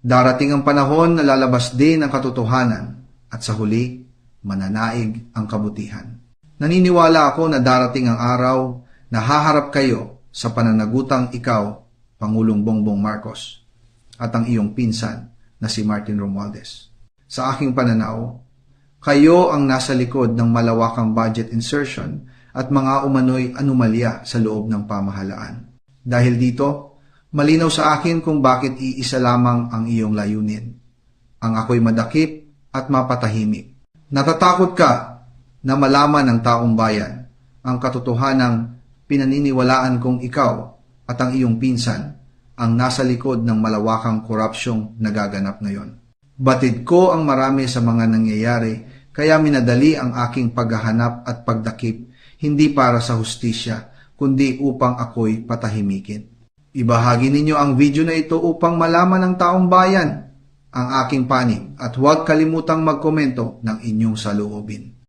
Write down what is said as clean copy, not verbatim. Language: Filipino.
Darating ang panahon na lalabas din ang katotohanan at sa huli, mananaig ang kabutihan. Naniniwala ako na darating ang araw na haharap kayo sa pananagutang ikaw, Pangulong Bongbong Marcos, at ang iyong pinsan na si Martin Romualdez. Sa aking pananaw, kayo ang nasa likod ng malawakang budget insertion at mga umano'y anomalya sa loob ng pamahalaan. Dahil dito, malinaw sa akin kung bakit iisa lamang ang iyong layunin. Ang ako'y madakip at mapatahimik. Natatakot ka na malaman ng taong bayan ang katotohanang pinaniniwalaan kong ikaw at ang iyong pinsan ang nasa likod ng malawakang korupsyong nagaganap ngayon. Batid ko ang marami sa mga nangyayari kaya minadali ang aking paghahanap at pagdakip hindi para sa hustisya kundi upang ako'y patahimikin. Ibahagi ninyo ang video na ito upang malaman ng taong bayan ang aking panig at huwag kalimutang magkomento ng inyong saloobin.